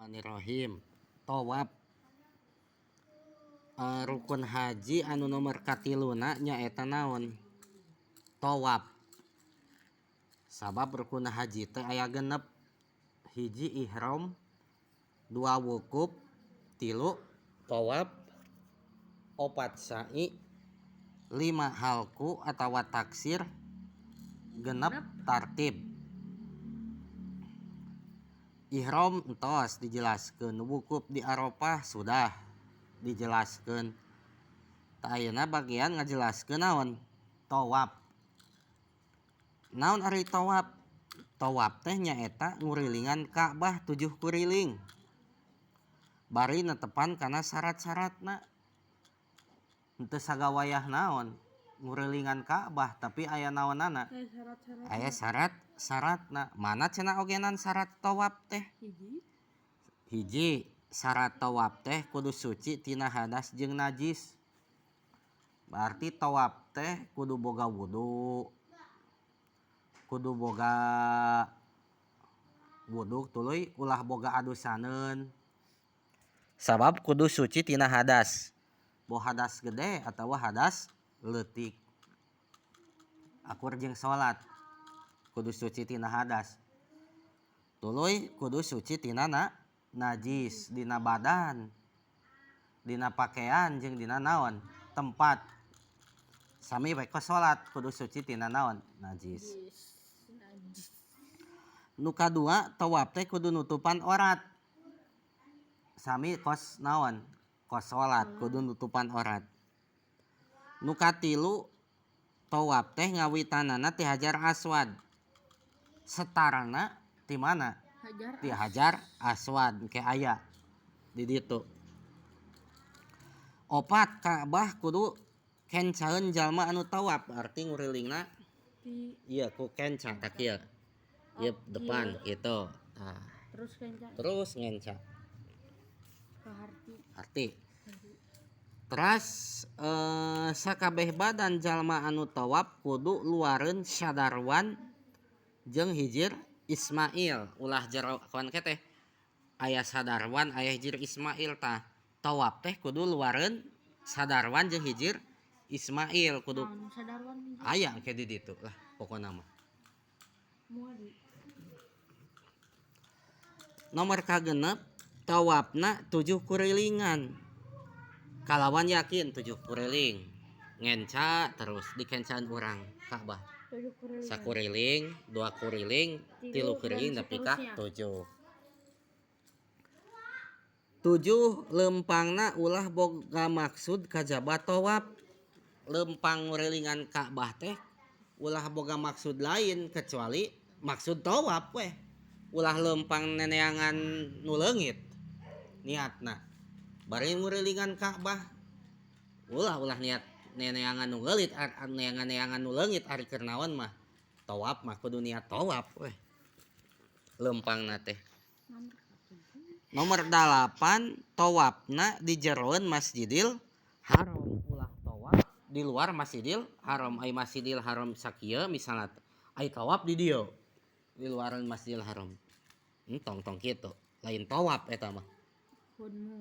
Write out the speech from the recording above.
Bismillahirrahmanirrahim. Tawaf rukun haji anu nomor katiluna nyaeta naon? Tawaf. Sabab rukun haji teh aya genep. Hiji ihram, 2 wukuf, 3 tawaf, 4 sa'i, 5 halku atawa taksir, 6 tartib. Ihram entos dijelaskeun, wukuf di Arafah sudah dijelaskeun. Ta ayeuna bagian ngajelaskeun naon? Tawaf. Naon ari tawaf? Tawaf teh nyaeta ngurilingan Ka'bah 7 kuriling. Bari netepan kana syarat-syaratna. Henteu sagawayah naon ngurilingan Ka'bah, tapi aya naonana? Aya syarat-syaratna. Mana cenah ogenan syarat tawaf teh? Hiji, syarat tawaf teh kudu suci tina hadas jeung najis. Berarti tawaf teh kudu boga wudu. Kudu boga wudu tuluy ulah boga adusaneun. Sabab kudu suci tina hadas. Boh hadas gede atawa hadas leutik. Akur jeung salat kudu suci tina hadas. Tuluy kudu suci tina najis dina badan, dina pakaian jeung dina naon? Tempat. Sami bae kos salat kudu suci tina naon? Najis. Nu kadua tawaf teh kudu nutupan aurat. Sami kos naon? Kos salat kudu nutupan aurat. Nu katilu tawaf teh ngawitanana ti Hajar Aswad. Setarana ti mana? Ti Hajar Aswad ke aya di ditu. 4 Ka'bah kudu kencaeun jalma anu tawaf, arti ngurilingna ieu ku kenca tak ieu. Ieu depan gitu. Nah, terus ngenca. Arti. Terus sakabeh badan jalma anu tawaf kudu luareun sadarwan jeung hijir Ismail. Ulah jero kawan teh aya sadarwan aya hijir Ismail tah. Tawaf teh kudu luareun sadarwan jeung hijir Ismail kudu aya ke di ditu lah pokona mah. Nomor kagenep tawafna 7 kurilingan. Kalawan yakin 7 kuriling. Ngenca terus dikencaeun urang Ka'bah. Sakuriling, 2 kuriling, 3 kuriling nepi ka 7. 7 lempangna ulah boga maksud kajaba tawaf. Lempang ngurilingan Ka'bah teh ulah boga maksud lain kecuali maksud tawaf weh. Ulah lempang neneangan nu leungit niatna. Bari ngurilingan Ka'bah ulah niat neneangan nu geulit, neangan nu leungit ari keur naon mah tawaf mah kudu niat tawaf weh. Lempangna teh. Nomor 8 tawafna di jeroeun Masjidil Haram. Ulah tawaf di luar Masjidil Haram. Ai Masjidil Haram sakieu misalna ai tawaf di dieu di luareun Masjidil Haram. Tong kitu. Lain tawaf eta mah.